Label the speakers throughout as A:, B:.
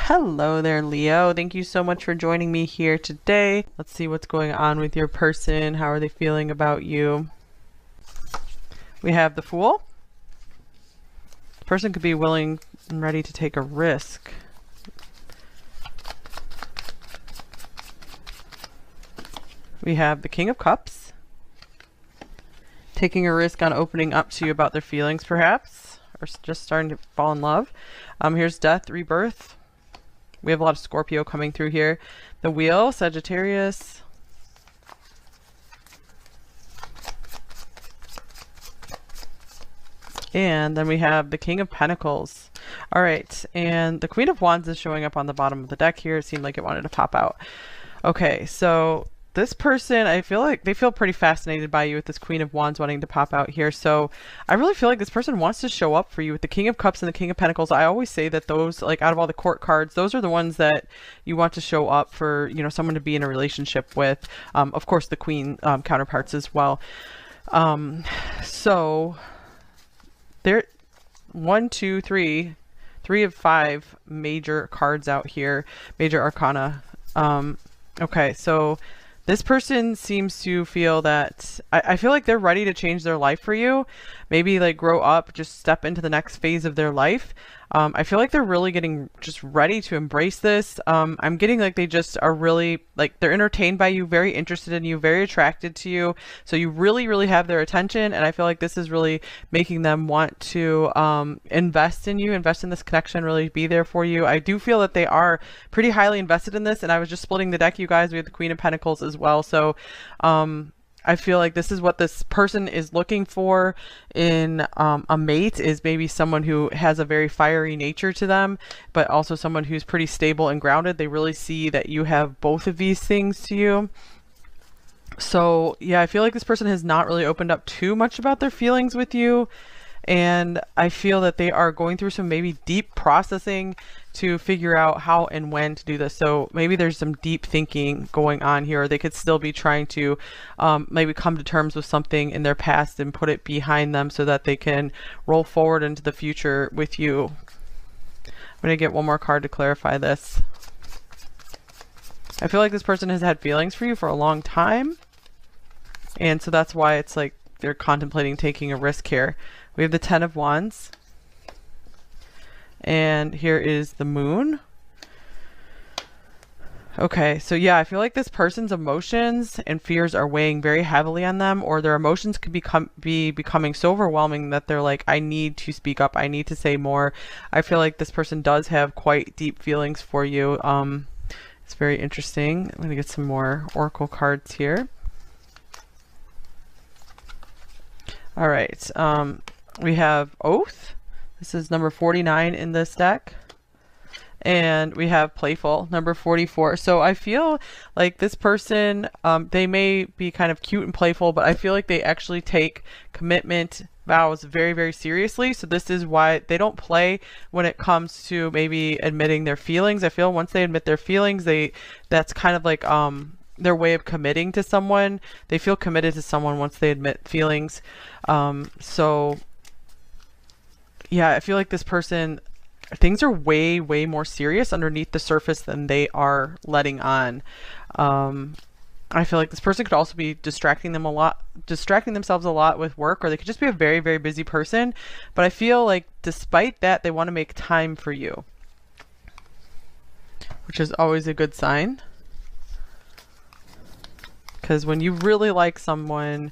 A: Hello there, Leo. Thank you so much for joining me here today. Let's see what's going on with your person. How are they feeling about you? We have the Fool. The person could be willing and ready to take a risk. We have the King of Cups. Taking a risk on opening up to you about their feelings, perhaps, or just starting to fall in love. Here's Death, Rebirth. We have a lot of Scorpio coming through here. The Wheel, Sagittarius. And then we have the King of Pentacles. All right, and the Queen of Wands is showing up on the bottom of the deck here. It seemed like it wanted to pop out. Okay, so this person, I feel like they feel pretty fascinated by you with this Queen of Wands wanting to pop out here. So I really feel like this person wants to show up for you with the King of Cups and the King of Pentacles. I always say that those, like out of all the court cards, those are the ones that you want to show up for, you know, someone to be in a relationship with. Of course, the Queen counterparts as well. So there, three of five major cards out here, major arcana. Okay, so this person seems to feel that I feel like they're ready to change their life for you. Maybe like grow up, just step into the next phase of their life. I feel like they're really getting just ready to embrace this. I'm getting like they just are really like they're entertained by you, very interested in you, very attracted to you. So you really, really have their attention. And I feel like this is really making them want to invest in you, invest in this connection, really be there for you. I do feel that they are pretty highly invested in this. And I was just splitting the deck, you guys. We have the Queen of Pentacles as well. So I feel like this is what this person is looking for in a mate, is maybe someone who has a very fiery nature to them, but also someone who's pretty stable and grounded. They really see that you have both of these things to you. So yeah, I feel like this person has not really opened up too much about their feelings with you. And I feel that they are going through some maybe deep processing to figure out how and when to do this. So maybe there's some deep thinking going on here. Or they could still be trying to maybe come to terms with something in their past and put it behind them so that they can roll forward into the future with you. I'm going to get one more card to clarify this. I feel like this person has had feelings for you for a long time. And so that's why it's like they're contemplating taking a risk here. We have the Ten of Wands. And here is the Moon. Okay, so yeah, I feel like this person's emotions and fears are weighing very heavily on them, or their emotions could be becoming so overwhelming that they're like, I need to speak up, I need to say more. I feel like this person does have quite deep feelings for you. It's very interesting. I'm gonna get some more oracle cards here. All right, we have Oath. This is number 49 in this deck. And we have Playful, number 44. So I feel like this person, they may be kind of cute and playful, but I feel like they actually take commitment vows very, very seriously. So this is why they don't play when it comes to maybe admitting their feelings. I feel once they admit their feelings, that's kind of like their way of committing to someone. They feel committed to someone once they admit feelings. So yeah, I feel like this person, things are way, way more serious underneath the surface than they are letting on. I feel like this person could also be distracting themselves a lot with work, or they could just be a very, very busy person. But I feel like despite that, they want to make time for you, which is always a good sign. Because when you really like someone,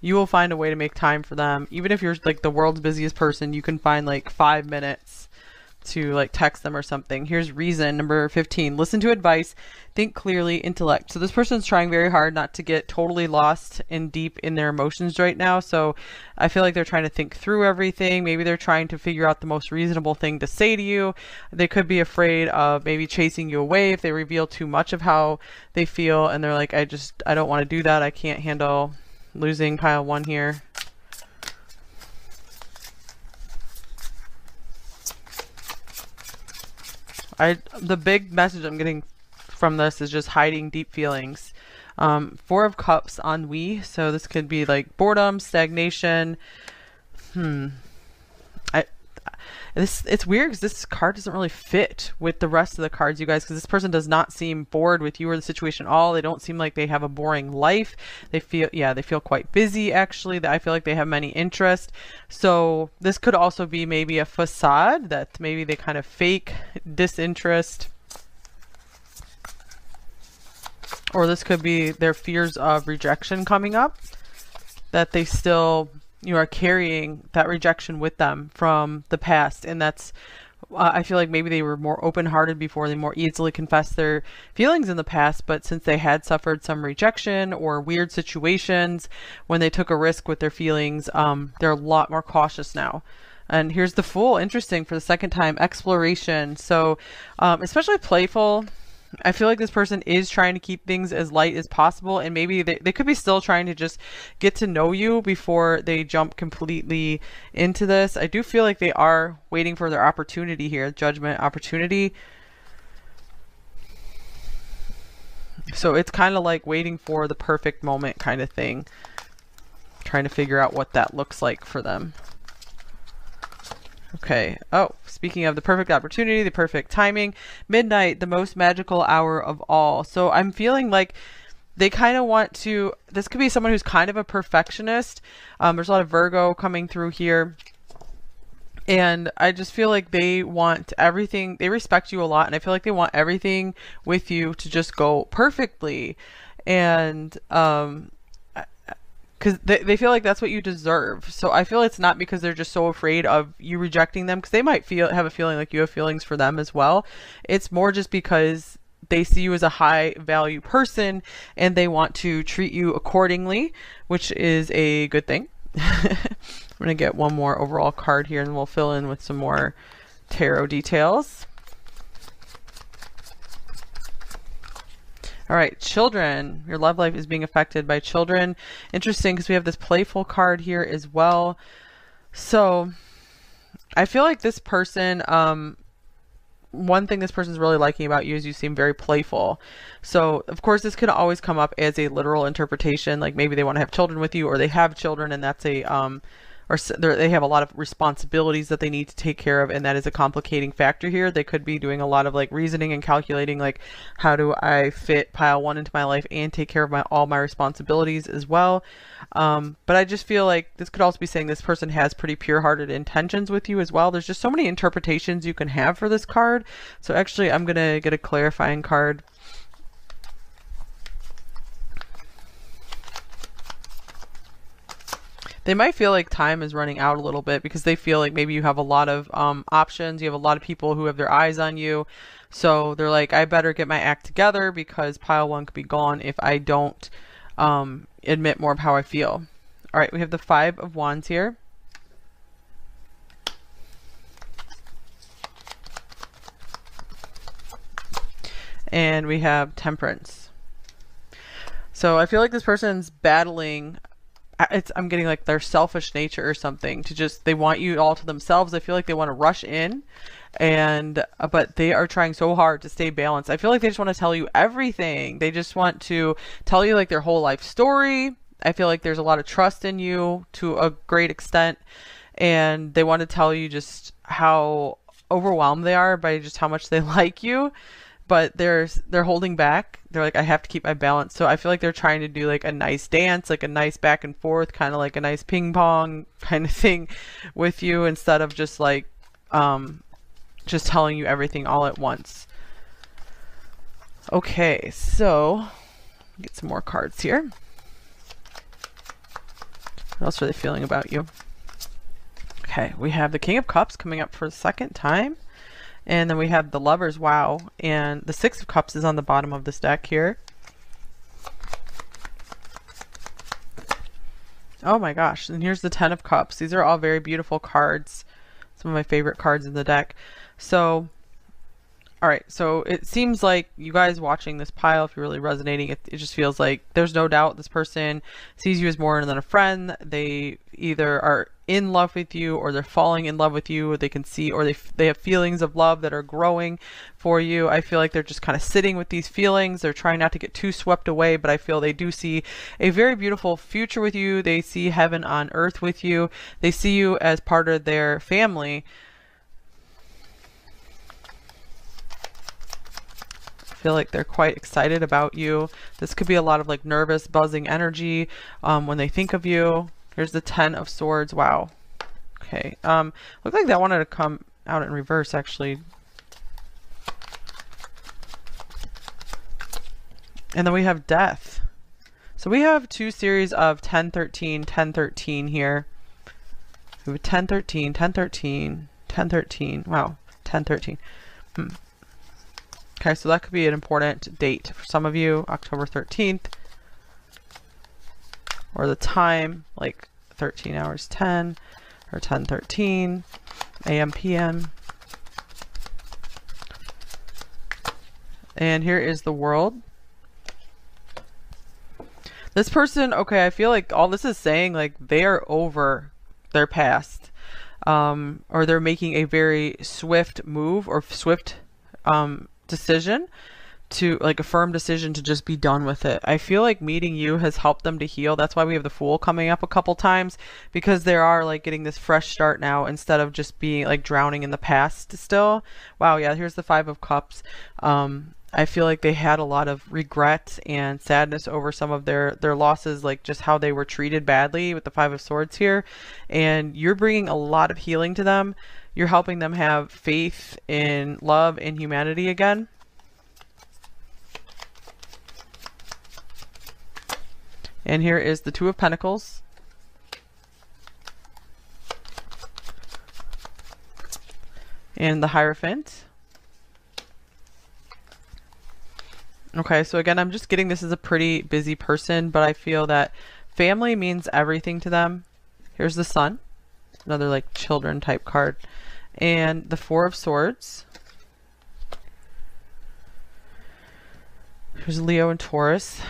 A: you will find a way to make time for them. Even if you're like the world's busiest person, you can find like 5 minutes to like text them or something. Here's Reason, number 15. Listen to advice, think clearly, intellect. So this person's trying very hard not to get totally lost and deep in their emotions right now. So I feel like they're trying to think through everything. Maybe they're trying to figure out the most reasonable thing to say to you. They could be afraid of maybe chasing you away if they reveal too much of how they feel. And they're like, I don't want to do that. I can't handle losing pile 1 here. The big message I'm getting from this is just hiding deep feelings. 4 of Cups, ennui. So this could be like boredom, stagnation. It's weird because this card doesn't really fit with the rest of the cards, you guys, because this person does not seem bored with you or the situation at all. They don't seem like they have a boring life. They feel, yeah, they feel quite busy actually. I feel like they have many interests. So this could also be maybe a facade that maybe they kind of fake disinterest. Or this could be their fears of rejection coming up, that they still, you are carrying that rejection with them from the past. And that's, I feel like maybe they were more open-hearted before, they more easily confessed their feelings in the past, but since they had suffered some rejection or weird situations when they took a risk with their feelings, they're a lot more cautious now. And here's the Fool. Interesting, for the second time, exploration. So especially playful. I feel like this person is trying to keep things as light as possible, and maybe they could be still trying to just get to know you before they jump completely into this. I do feel like they are waiting for their opportunity here, judgment, opportunity. So it's kind of like waiting for the perfect moment kind of thing, trying to figure out what that looks like for them. Okay. Oh, speaking of the perfect opportunity, the perfect timing, midnight, the most magical hour of all. So I'm feeling like they kind of want to, this could be someone who's kind of a perfectionist. There's a lot of Virgo coming through here. And I just feel like they want everything, they respect you a lot. And I feel like they want everything with you to just go perfectly. And, because they feel like that's what you deserve. So I feel it's not because they're just so afraid of you rejecting them, because they might have a feeling like you have feelings for them as well. It's more just because they see you as a high value person and they want to treat you accordingly, which is a good thing. I'm going to get one more overall card here and we'll fill in with some more tarot details. All right, children. Your love life is being affected by children. Interesting, because we have this playful card here as well. So I feel like this person, one thing this person's really liking about you is you seem very playful. So of course this could always come up as a literal interpretation, like maybe they want to have children with you, or they have children and that's a or they have a lot of responsibilities that they need to take care of, and that is a complicating factor here. They could be doing a lot of like reasoning and calculating, like how do I fit pile one into my life and take care of all my responsibilities as well. But I just feel like this could also be saying this person has pretty pure-hearted intentions with you as well. There's just so many interpretations you can have for this card. So actually I'm gonna get a clarifying card. They might feel like time is running out a little bit because they feel like maybe you have a lot of options. You have a lot of people who have their eyes on you. So they're like, I better get my act together because pile one could be gone if I don't admit more of how I feel. All right, we have the 5 of Wands here. And we have Temperance. So I feel like this person's battling, I'm getting like their selfish nature or something, to just, they want you all to themselves. I feel like they want to rush in, and but they are trying so hard to stay balanced. I feel like they just want to tell you everything. They just want to tell you like their whole life story. I feel like there's a lot of trust in you to a great extent, and they want to tell you just how overwhelmed they are by just how much they like you. But they're holding back. They're like, I have to keep my balance. So I feel like they're trying to do like a nice dance, like a nice back and forth, kind of like a nice ping pong kind of thing with you, instead of just like just telling you everything all at once. Okay, so get some more cards here. What else are they feeling about you? Okay, we have the King of Cups coming up for the second time. And then we have the Lovers, wow. And the 6 of Cups is on the bottom of this deck here. Oh my gosh. And here's the 10 of Cups. These are all very beautiful cards. Some of my favorite cards in the deck. So, all right. So it seems like you guys watching this pile, if you're really resonating, it just feels like there's no doubt this person sees you as more than a friend. They either are in love with you, or they're falling in love with you, or they can see, or they have feelings of love that are growing for you. I feel like they're just kind of sitting with these feelings. They're trying not to get too swept away, but I feel they do see a very beautiful future with you. They see heaven on earth with you. They see you as part of their family. feel like they're quite excited about you. This could be a lot of like nervous, buzzing energy when they think of you. Here's the 10 of Swords. Wow. Okay. Looked like that wanted to come out in reverse, actually. And then we have Death. So we have two series of 10, 13, 10, 13 here. We have 10, 13, 10, 13, 10, 13. Wow. 10, 13. Okay, so that could be an important date for some of you. October 13th. Or the time, like 13 hours 10 or 10, 13 a.m. p.m. And here is the World. This person, okay, I feel like all this is saying, like, they are over their past. Or they're making a very swift move or swift decision to, like, a firm decision to just be done with it. I feel like meeting you has helped them to heal. That's why we have the Fool coming up a couple times, because they are, like, getting this fresh start now instead of just being, like, drowning in the past still. Wow, yeah, here's the 5 of Cups. I feel like they had a lot of regret and sadness over some of their losses, like just how they were treated badly with the 5 of Swords here. And you're bringing a lot of healing to them. You're helping them have faith in love and humanity again. And here is the 2 of Pentacles. And the Hierophant. Okay, so again, I'm just getting this as a pretty busy person, but I feel that family means everything to them. Here's the Sun, another like children type card. And the 4 of Swords. Here's Leo and Taurus.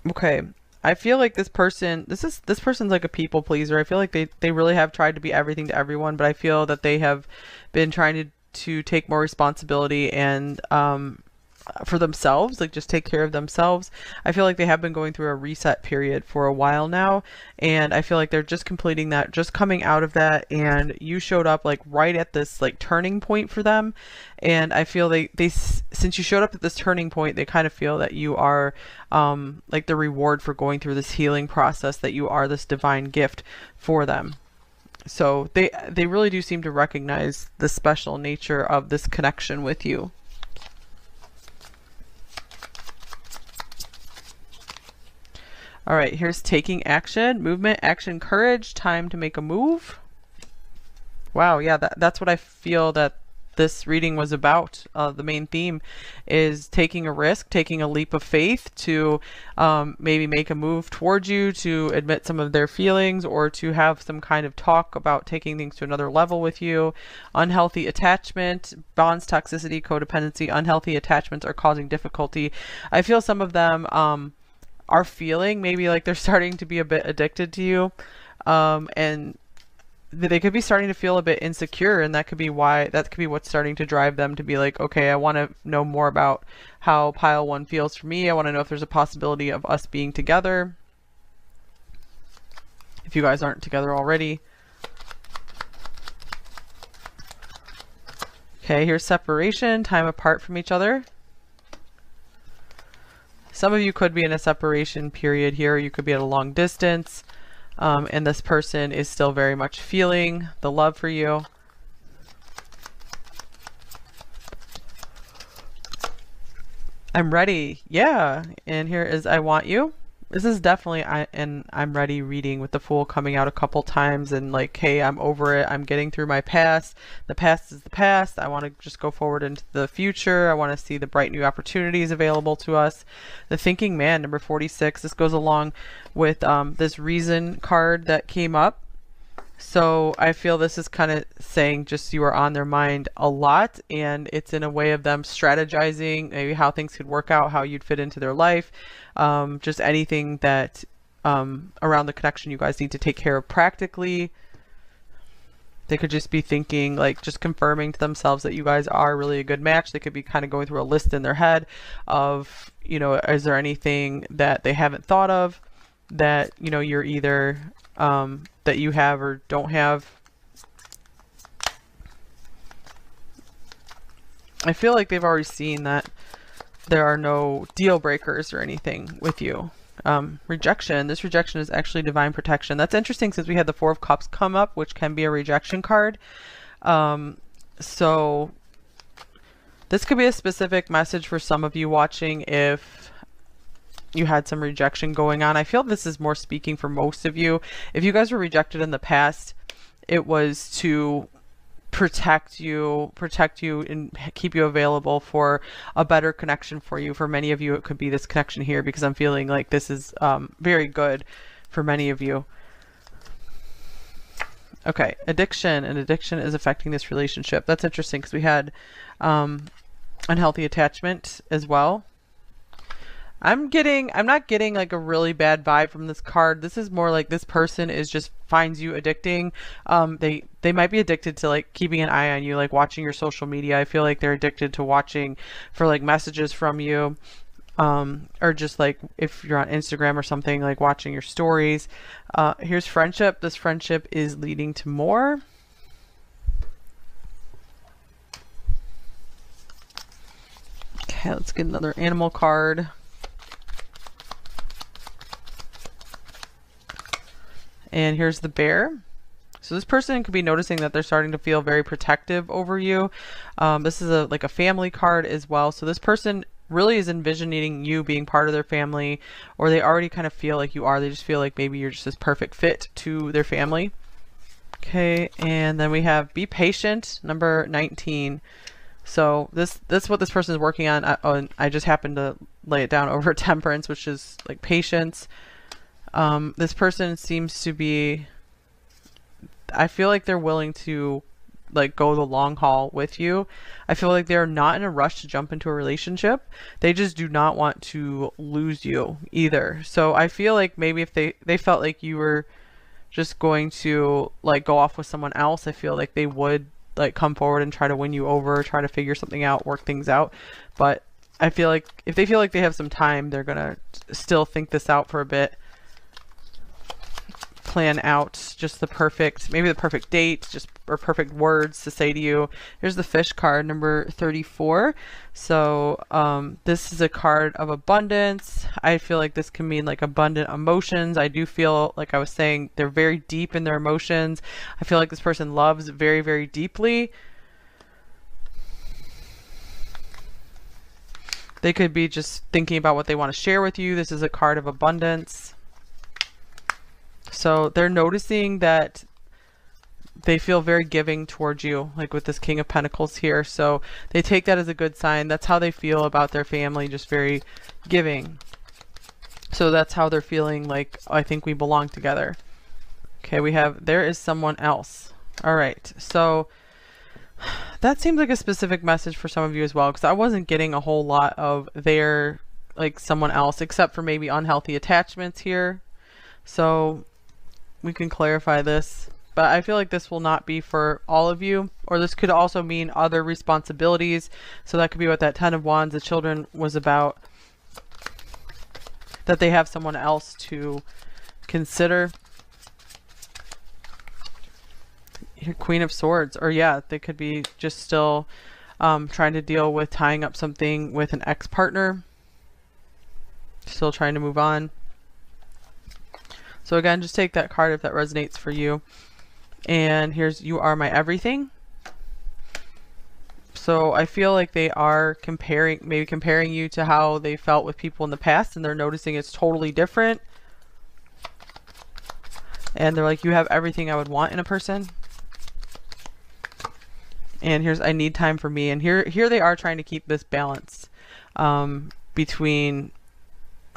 A: Okay. I feel like this person's like a people pleaser. I feel like they really have tried to be everything to everyone, but I feel that they have been trying to take more responsibility and for themselves, like just take care of themselves. I feel like they have been going through a reset period for a while now, and I feel like they're just completing that, just coming out of that, and you showed up like right at this like turning point for them. And I feel they since you showed up at this turning point, they kind of feel that you are like the reward for going through this healing process, that you are this divine gift for them. So they really do seem to recognize the special nature of this connection with you. All right, here's taking action, movement, action, courage, time to make a move. Wow, yeah, that's what I feel that this reading was about. The main theme is taking a risk, taking a leap of faith to maybe make a move towards you, to admit some of their feelings, or to have some kind of talk about taking things to another level with you. Unhealthy attachment, bonds, toxicity, codependency, unhealthy attachments are causing difficulty. I feel some of them are feeling maybe like they're starting to be a bit addicted to you, and they could be starting to feel a bit insecure, and that could be what's starting to drive them to be like, okay, I want to know more about how pile 1 feels for me. I want to know if there's a possibility of us being together, if you guys aren't together already. Okay, here's separation, time apart from each other. Some of you could be in a separation period here. You could be at a long distance, and this person is still very much feeling the love for you. I'm ready. Yeah. And here is I want you. This is definitely I'm ready reading with the Fool coming out a couple times, and like, hey, I'm over it. I'm getting through my past. The past is the past. I want to just go forward into the future. I want to see the bright new opportunities available to us. The Thinking Man, number 46. This goes along with this Reason card that came up. So I feel this is kind of saying just you are on their mind a lot, and it's in a way of them strategizing maybe how things could work out, how you'd fit into their life, just anything that around the connection you guys need to take care of practically. They could just be thinking, like, just confirming to themselves that you guys are really a good match. They could be kind of going through a list in their head of, you know, is there anything that they haven't thought of that, you know, you're either that you have or don't have. I feel like they've already seen that there are no deal breakers or anything with you. Rejection. This rejection is actually divine protection. That's interesting since we had the Four of Cups come up, which can be a rejection card. So this could be a specific message for some of you watching if you had some rejection going on. I feel this is more speaking for most of you. If you guys were rejected in the past, it was to protect you and keep you available for a better connection for you. For many of you, it could be this connection here, because I'm feeling like this is very good for many of you. Okay, addiction. And addiction is affecting this relationship. That's interesting because we had unhealthy attachment as well. I'm not getting like a really bad vibe from this card. This is more like this person is just finds you addicting. They might be addicted to like keeping an eye on you, like watching your social media. I feel like they're addicted to watching for like messages from you, or just like if you're on Instagram or something, like watching your stories. Here's friendship. This friendship is leading to more. Okay, let's get another animal card. And here's the bear. So this person could be noticing that they're starting to feel very protective over you. This is like a family card as well. So this person really is envisioning you being part of their family, or they already kind of feel like you are. They just feel like maybe you're just this perfect fit to their family. Okay, and then we have be patient, number 19. So that's what this person is working on. I just happened to lay it down over temperance, which is like patience. This person seems to be, I feel like they're willing to like go the long haul with you. I feel like they're not in a rush to jump into a relationship. They just do not want to lose you either. So I feel like maybe if they felt like you were just going to like go off with someone else, I feel like they would like come forward and try to win you over, try to figure something out, work things out. But I feel like if they feel like they have some time, they're gonna still think this out for a bit. Plan out just maybe the perfect date, or perfect words to say to you. Here's the fish card, number 34. So this is a card of abundance. I feel like this can mean like abundant emotions. I do feel like I was saying they're very deep in their emotions. I feel like this person loves very, very deeply. They could be just thinking about what they want to share with you. This is a card of abundance. So they're noticing that they feel very giving towards you, like with this King of Pentacles here. So they take that as a good sign. That's how they feel about their family, just very giving. So that's how they're feeling, like, I think we belong together. Okay, we have, there is someone else. All right, so that seems like a specific message for some of you as well, because I wasn't getting a whole lot of their, like, someone else, except for maybe unhealthy attachments here. So we can clarify this, but I feel like this will not be for all of you, or this could also mean other responsibilities. So that could be what that 10 of Wands, the children, was about, that they have someone else to consider. Queen of Swords, or yeah, they could be just still trying to deal with tying up something with an ex-partner, still trying to move on. So again, just take that card if that resonates for you. And here's, you are my everything. So I feel like they are maybe comparing you to how they felt with people in the past, and they're noticing it's totally different. And they're like, you have everything I would want in a person. And here's, I need time for me. And here they are trying to keep this balance between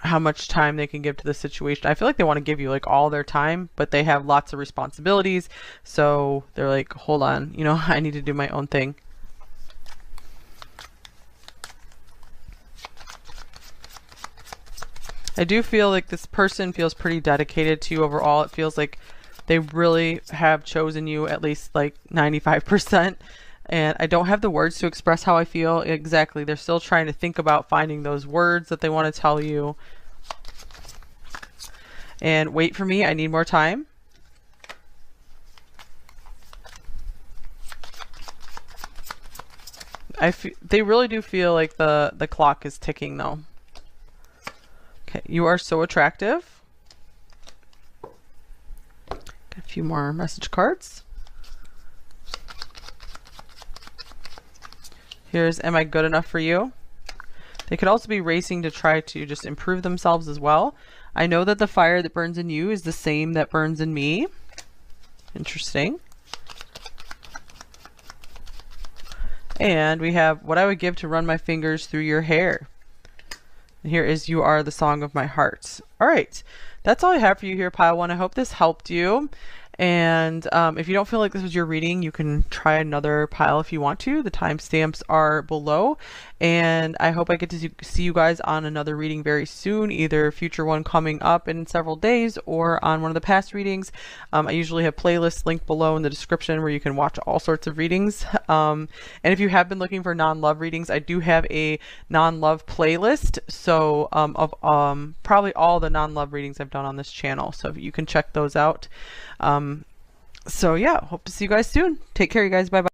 A: how much time they can give to the situation. I feel like they want to give you like all their time, but they have lots of responsibilities. So they're like, hold on, you know, I need to do my own thing. I do feel like this person feels pretty dedicated to you overall. It feels like they really have chosen you at least like 95%. And I don't have the words to express how I feel exactly. They're still trying to think about finding those words that they want to tell you. And wait for me, I need more time. They really do feel like the clock is ticking though. Okay, you are so attractive. Got a few more message cards. Here's, am I good enough for you? They could also be racing to try to just improve themselves as well. I know that the fire that burns in you is the same that burns in me. Interesting. And we have what I would give to run my fingers through your hair. And here is you are the song of my heart. All right. That's all I have for you here, Pile 1. I hope this helped you. And if you don't feel like this was your reading, you can try another pile if you want to. The timestamps are below. And I hope I get to see you guys on another reading very soon, either a future one coming up in several days or on one of the past readings. I usually have playlists linked below in the description where you can watch all sorts of readings. And if you have been looking for non-love readings, I do have a non-love playlist. So of probably all the non-love readings I've done on this channel. So you can check those out. So yeah, hope to see you guys soon. Take care, you guys. Bye bye.